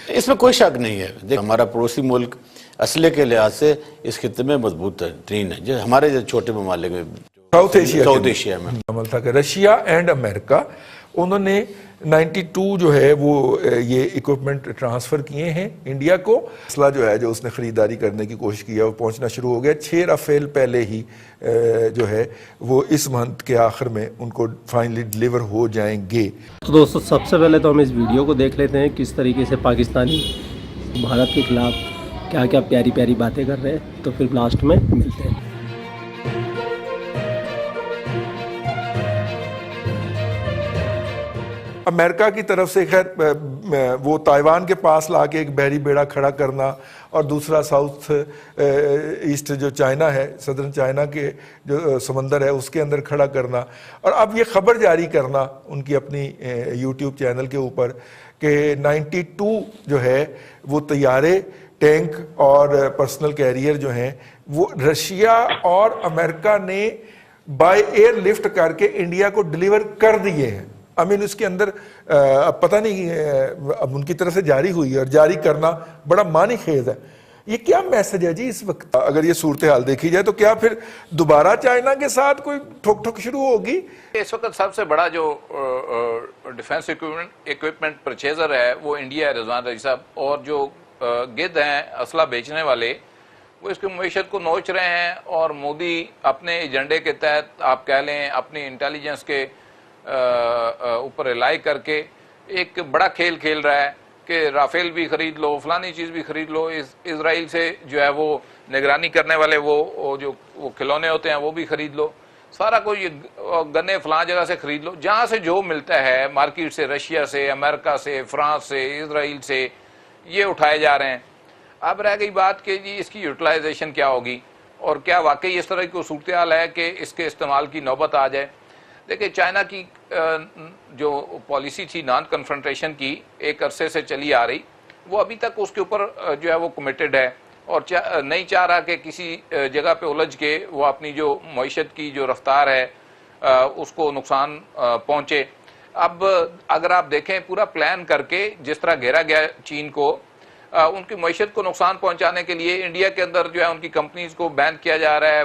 اس میں کوئی شک نہیں ہے. دیکھ ہمارا پڑوسی ملک اسلحے کے لحاظ سے اس خطے میں مضبوط ترین ہے، جو ہمارے جو چھوٹے ممالک میں ساؤتھ ایشیا میں عمل تھا کہ رشیا اینڈ امریکہ انہوں نے 92 جو ہے وہ یہ اکوپمنٹ ٹرانسفر کیے ہیں انڈیا کو. اسلحہ جو ہے جو اس نے خریداری کرنے کی کوشش کی ہے وہ پہنچنا شروع ہو گیا. 6 رافیل پہلے ہی جو ہے وہ اس منتھ کے آخر میں ان کو فائنلی ڈلیور ہو جائیں گے. تو دوستو سب سے پہلے تو ہم اس ویڈیو کو دیکھ لیتے ہیں کس طریقے سے پاکستانی بھارت کے خلاف کیا کیا پیاری پیاری باتیں کر رہے ہیں، تو پھر لاسٹ میں ملتے ہیں. امریکہ کی طرف سے خیر وہ تائیوان کے پاس لا کے ایک بحری بیڑا کھڑا کرنا اور دوسرا ساؤتھ ایسٹ جو چائنا ہے، صدرن چائنا کے جو سمندر ہے اس کے اندر کھڑا کرنا، اور اب یہ خبر جاری کرنا ان کی اپنی یوٹیوب چینل کے اوپر کہ 92 جو ہے وہ طیارے، ٹینک اور پرسنل کیریئر جو ہیں وہ رشیا اور امریکہ نے بائی ایئر لفٹ کر کے انڈیا کو ڈلیور کر دیے ہیں. اس کے اندر اب پتہ نہیں اب ان کی طرف سے جاری ہوئی ہے، اور جاری کرنا بڑا معنی خیز ہے. یہ کیا میسج ہے جی اس وقت؟ اگر یہ صورتحال دیکھی جائے تو کیا پھر دوبارہ چائنا کے ساتھ کوئی ٹھوک ٹھوک شروع ہوگی؟ اس وقت سب سے بڑا جو ڈیفنس ایکوپمنٹ پرچیزر ہے وہ انڈیا ہے رضوان رضی صاحب، اور جو گد ہیں اسلحہ بیچنے والے وہ اس کی معیشت کو نوچ رہے ہیں. اور مودی اپنے ایجنڈے کے تحت آپ کہہ لیں اپنی انٹیلیجنس کے اوپر ریلائی کر کے ایک بڑا کھیل کھیل رہا ہے کہ رافیل بھی خرید لو، فلانی چیز بھی خرید لو. اسرائیل سے جو ہے وہ نگرانی کرنے والے وہ جو کھلونے ہوتے ہیں وہ بھی خرید لو، سارا کوئی گنے فلاں جگہ سے خرید لو، جہاں سے جو ملتا ہے مارکیٹ سے، رشیا سے، امریکہ سے، فرانس سے، اسرائیل سے یہ اٹھائے جا رہے ہیں. اب رہ گئی بات کہ جی اس کی یوٹیلائزیشن کیا ہوگی، اور کیا واقعی اس طرح کی صورتحال ہے کہ اس کے استعمال کی نوبت آ جائے. دیکھیں چائنا کی جو پالیسی تھی نان کنفرنٹیشن کی ایک عرصے سے چلی آ رہی، وہ ابھی تک اس کے اوپر جو ہے وہ کمیٹڈ ہے، اور نہیں چاہ رہا کہ کسی جگہ پہ الجھ کے وہ اپنی جو معیشت کی جو رفتار ہے اس کو نقصان پہنچے. اب اگر آپ دیکھیں پورا پلان کر کے جس طرح گھیرا گیا چین کو، ان کی معیشت کو نقصان پہنچانے کے لیے انڈیا کے اندر جو ہے ان کی کمپنیز کو بین کیا جا رہا ہے،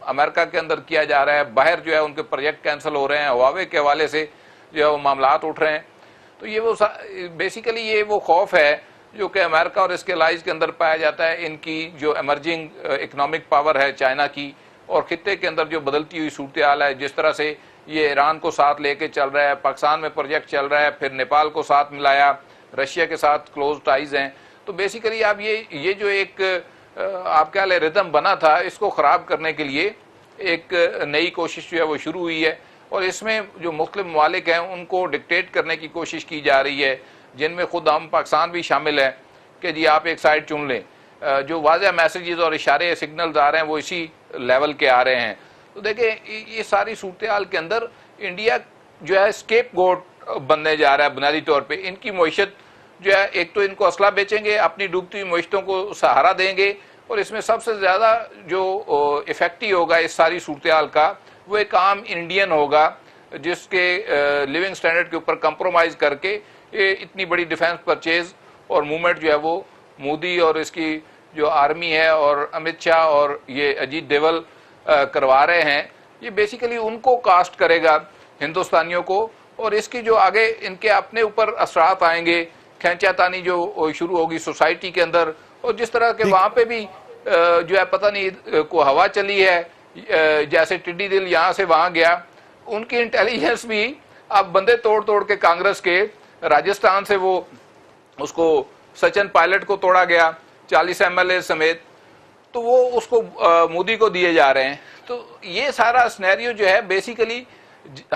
امریکہ کے اندر کیا جا رہا ہے، باہر جو ہے ان کے پروجیکٹ کینسل ہو رہے ہیں، ہواوے کے حوالے سے جو ہے وہ معاملات اٹھ رہے ہیں. تو یہ وہ بیسیکلی یہ وہ خوف ہے جو کہ امریکہ اور اس کے الائز کے اندر پایا جاتا ہے. ان کی جو ایمرجنگ اکنامک پاور ہے چائنا کی، اور خطے کے اندر جو بدلتی ہوئی صورتحال ہے، جس طرح سے یہ ایران کو ساتھ لے کے چل رہا ہے، پاکستان میں پروجیکٹ چل رہا ہے، پھر نیپال کو ساتھ ملایا، رشیا کے ساتھ کلوز ٹائز ہیں. تو بیسیکلی اب یہ جو ایک آپ کہہ لیں ردم بنا تھا، اس کو خراب کرنے کے لیے ایک نئی کوشش جو ہے وہ شروع ہوئی ہے. اور اس میں جو مختلف ممالک ہیں ان کو ڈکٹیٹ کرنے کی کوشش کی جا رہی ہے، جن میں خود ہم پاکستان بھی شامل ہے کہ جی آپ ایک سائڈ چن لیں. جو واضح میسیجز اور اشارے سگنلز آ رہے ہیں وہ اسی لیول کے آ رہے ہیں. تو دیکھیں یہ ساری صورتحال کے اندر انڈیا جو ہے اسکیپ گوٹ بننے جا رہا ہے بنیادی طور پہ. ان کی معیشت جو ہے ایک تو ان کو اسلحہ بیچیں گے، اپنی ڈوبتی ہوئی معیشتوں کو سہارا دیں گے، اور اس میں سب سے زیادہ جو افیکٹی ہوگا اس ساری صورتحال کا وہ ایک عام انڈین ہوگا جس کے لیونگ سٹینڈرڈ کے اوپر کمپرومائز کر کے اتنی بڑی ڈیفنس پرچیز اور موومنٹ جو ہے وہ مودی اور اس کی جو آرمی ہے اور امت شاہ اور یہ اجیت ڈوول کروا رہے ہیں. یہ بیسیکلی ان کو کاسٹ کرے گا ہندوستانیوں کو، اور اس کی جو آگے ان کے اپنے اوپر اثرات آئیں گے، کھینچا تانی جو شروع ہوگی سوسائٹی کے اندر. اور جس طرح کہ وہاں پہ بھی جو ہے پتہ نہیں کو ہوا چلی ہے، جیسے ٹڈی دل یہاں سے وہاں گیا، ان کی انٹیلیجنس بھی اب بندے توڑ توڑ کے کانگریس کے راجستھان سے وہ اس کو سچن پائلٹ کو توڑا گیا 40 MLA سمیت، تو وہ اس کو مودی کو دیے جا رہے ہیں. تو یہ سارا سنیریو جو ہے بیسیکلی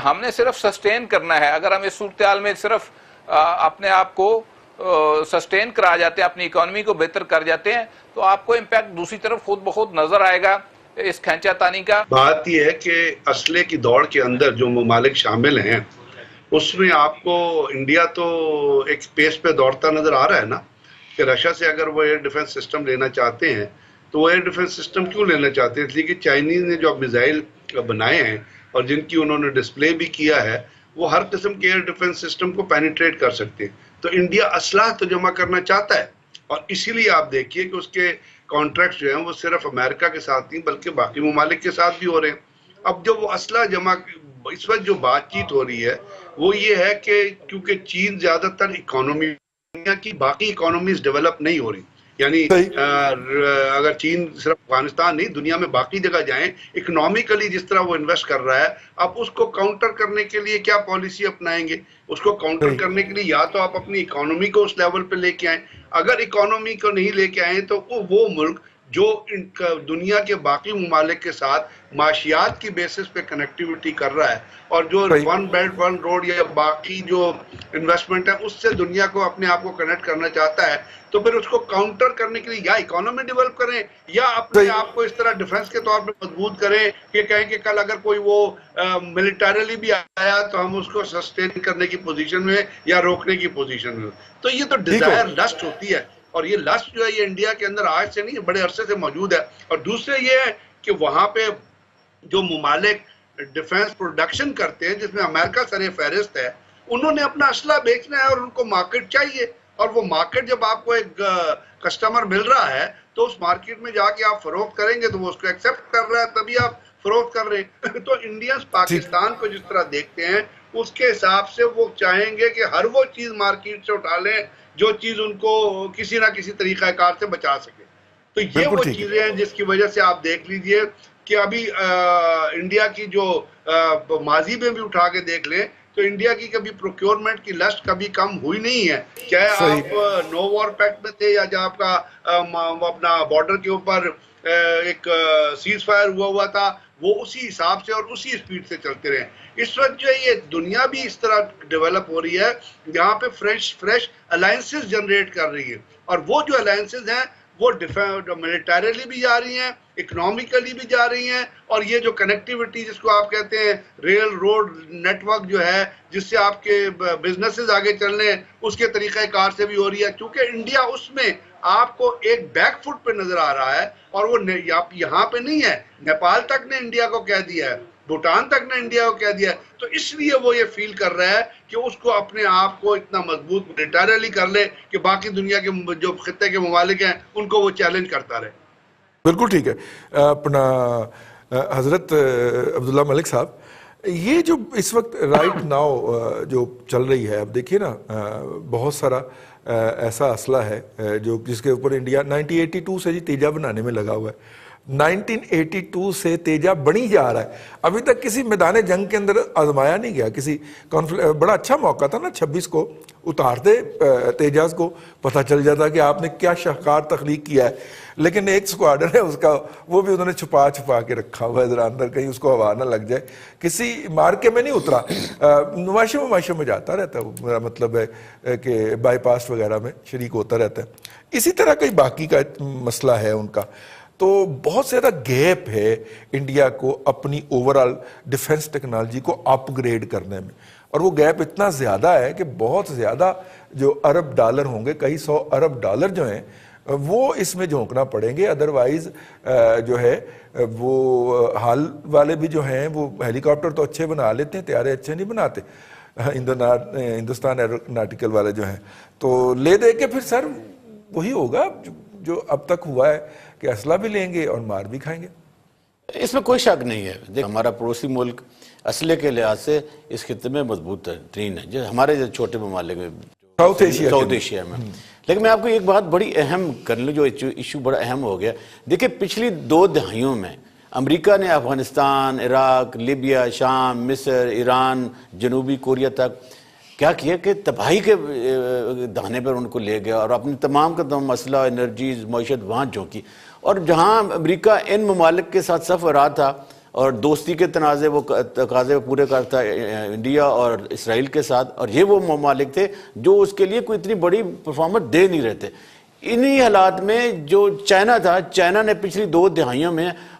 ہم نے صرف سسٹین کرنا ہے. اگر ہم اس صورتحال میں صرف اپنے آپ کو سسٹین کرا جاتے ہیں، اپنی اکانومی کو بہتر کر جاتے ہیں، تو آپ کو امپیکٹ دوسری طرف خود بخود نظر آئے گا اس کھینچا تانی کا. بات یہ ہے کہ اسلحے کی دوڑ کے اندر جو ممالک شامل ہیں اس میں آپ کو انڈیا تو ایک پیس پہ دوڑتا نظر آ رہا ہے نا، کہ رشیا سے اگر وہ ایئر ڈیفنس سسٹم لینا چاہتے ہیں تو وہ ایئر ڈیفنس سسٹم کیوں لینا چاہتے ہیں؟ اس لیے کہ چائنیز نے جو میزائل بنائے ہیں اور جن کی انہوں نے ڈسپلے بھی کیا ہے وہ ہر قسم کے ایئر ڈیفنس سسٹم کو پینیٹریٹ کر سکتے ہیں. تو انڈیا اسلحہ تو جمع کرنا چاہتا ہے، اور اسی لیے آپ دیکھیے کہ اس کے کانٹریکٹ جو ہیں وہ صرف امریکہ کے ساتھ نہیں بلکہ باقی ممالک کے ساتھ بھی ہو رہے ہیں۔ اب جو وہ اسلحہ جمع، اس وقت جو بات چیت ہو رہی ہے وہ یہ ہے کہ کیونکہ چین زیادہ تر اکانومی، دنیا کی باقی اکانومیز ڈیولپ نہیں ہو رہی، یعنی اگر چین صرف افغانستان نہیں دنیا میں باقی جگہ جائیں، اکنامیکلی جس طرح وہ انویسٹ کر رہا ہے، اب اس کو کاؤنٹر کرنے کے لیے کیا پالیسی اپنائیں گے؟ اس کو کاؤنٹر کرنے کے لیے یا تو آپ اپنی اکانومی کو اس لیول پہ لے کے آئیں، اگر اکانومی کو نہیں لے کے آئیں تو وہ ملک جو دنیا کے باقی ممالک کے ساتھ معاشیات کی بیسس پہ کنیکٹیوٹی کر رہا ہے اور جو ون بیلٹ ون روڈ یا باقی جو انویسٹمنٹ ہے اس سے دنیا کو اپنے آپ کو کنیکٹ کرنا چاہتا ہے، تو پھر اس کو کاؤنٹر کرنے کے لیے یا اکانومی ڈیولپ کریں یا اپنے آپ کو اس طرح ڈیفنس کے طور پہ مضبوط کریں کہ کہیں کہ کل اگر کوئی وہ ملٹریلی بھی آیا تو ہم اس کو سسٹین کرنے کی پوزیشن میں یا روکنے کی پوزیشن میں۔ تو یہ تو ڈیزائر لسٹ ہوتی ہے، اور یہ لسٹ جو ہے یہ انڈیا کے اندر آج سے نہیں بڑے عرصے سے موجود ہے۔ اور دوسرے یہ ہے کہ وہاں پہ جو ممالک ڈیفنس پروڈکشن کرتے ہیں جس میں امریکہ سر فہرست ہے، انہوں نے اپنا اسلحہ بیچنا ہے اور ان کو مارکیٹ چاہیے، اور وہ مارکیٹ جب آپ کو ایک کسٹمر مل رہا ہے تو اس مارکیٹ میں جا کے آپ فروخت کریں گے تو وہ اس کو ایکسیپٹ کر رہا ہے، تبھی آپ فروخت کر رہے ہیں۔ تو انڈینز پاکستان کو جس طرح دیکھتے ہیں اس کے حساب سے وہ چاہیں گے کہ ہر وہ چیز مارکیٹ سے اٹھا لیں جو چیز ان کو کسی نہ کسی طریقہ کار سے بچا سکے۔ تو یہ وہ چیزیں ہیں جس کی وجہ سے آپ دیکھ لیجئے کہ ابھی انڈیا کی جو ماضی میں بھی اٹھا کے دیکھ لیں تو انڈیا کی کبھی پروکیورمنٹ کی لسٹ کبھی کم ہوئی نہیں ہے، چاہے آپ نو وار پیکٹ میں تھے یا جب آپ کا اپنا بارڈر کے اوپر ایک سیز فائر ہوا تھا، وہ اسی حساب سے اور اسی سپیڈ سے چلتے رہے۔ اس وقت جو ہے یہ دنیا بھی اس طرح ڈیولپ ہو رہی ہے جہاں پہ فریش الائنسز جنریٹ کر رہی ہے، اور وہ جو الائنسز ہیں وہ ملٹریلی بھی جا رہی ہیں، اکنامیکلی بھی جا رہی ہیں، اور یہ جو کنیکٹیوٹی جس کو آپ کہتے ہیں ریل روڈ نیٹ ورک جو ہے جس سے آپ کے بزنسز آگے چلنے اس کے طریقہ کار سے بھی ہو رہی ہے، کیونکہ انڈیا اس میں آپ کو ایک بیک فٹ پہ نظر آ رہا ہے، اور وہ یہاں پہ نہیں ہے، نیپال تک نے انڈیا کو کہہ دیا ہے، بھوٹان تک نے انڈیا کو کہہ دیا ہے، تو اس لیے وہ یہ فیل کر رہا ہے کہ اس کو اپنے آپ کو اتنا مضبوط ملٹریلی کر لے کہ باقی دنیا کے جو خطے کے ممالک ہیں ان کو وہ چیلنج کرتا رہے۔ بالکل ٹھیک ہے اپنا حضرت عبداللہ ملک صاحب، یہ جو اس وقت رائٹ ناؤ جو چل رہی ہے، اب دیکھیے نا بہت سارا ایسا اسلحہ ہے جو جس کے اوپر انڈیا 1982 سے جی تیجا بنانے میں لگا ہوا ہے، 1982 سے تیجا بنی جا رہا ہے، ابھی تک کسی میدان جنگ کے اندر آزمایا نہیں گیا، کسی بڑا اچھا موقع تھا نا 26 کو اتارتے تیجاز کو، پتہ چل جاتا کہ آپ نے کیا شاہکار تخلیق کیا ہے، لیکن ایک سکواڈر ہے اس کا، وہ بھی انہوں نے چھپا کے رکھا ہوا ہے ذرا اندر، کہیں اس کو ہوا نہ لگ جائے، کسی مارکے میں نہیں اترا، نمائشوں میں جاتا رہتا ہے، میرا مطلب ہے کہ بائی پاس وغیرہ میں شریک ہوتا رہتا ہے۔ اسی طرح کئی باقی کا مسئلہ ہے ان کا، تو بہت زیادہ گیپ ہے انڈیا کو اپنی اوورآل ڈیفنس ٹیکنالوجی کو اپ گریڈ کرنے میں، اور وہ گیپ اتنا زیادہ ہے کہ بہت زیادہ جو ارب ڈالر ہوں گے، کئی 100 ارب ڈالر جو ہیں وہ اس میں جھونکنا پڑیں گے، ادروائز جو ہے وہ حال والے بھی جو ہیں وہ ہیلی کاپٹر تو اچھے بنا لیتے ہیں، طیارے اچھے نہیں بناتے، ہندوستان ایروناٹیکل والے جو ہیں، تو لے دے کے پھر سر وہی ہوگا جو اب تک ہوا ہے کہ اسلحہ بھی لیں گے اور مار بھی کھائیں گے۔ اس میں کوئی شک نہیں ہے، دیکھ ہمارا پڑوسی ملک اسلحے کے لحاظ سے اس خطے میں مضبوط ترین ہے، جو ہمارے جو چھوٹے ممالک میں ساؤتھ ایشیا میں۔ لیکن میں آپ کو ایک بات بڑی اہم کر لوں، جو ایشو بڑا اہم ہو گیا، دیکھیں پچھلی 2 دہائیوں میں امریکہ نے افغانستان، عراق، لیبیا، شام، مصر، ایران، جنوبی کوریا تک کیا کیا کہ تباہی کے دہانے پر ان کو لے گیا اور اپنی تمام کا تمام مسئلہ، انرجیز، معیشت وہاں جھونکی، اور جہاں امریکہ ان ممالک کے ساتھ صف رہا تھا اور دوستی کے تقاضے پورے کرتا انڈیا اور اسرائیل کے ساتھ، اور یہ وہ ممالک تھے جو اس کے لیے کوئی اتنی بڑی پرفارمنس دے نہیں رہے تھے۔ انہی حالات میں جو چائنا تھا، چائنا نے پچھلی 2 دہائیوں میں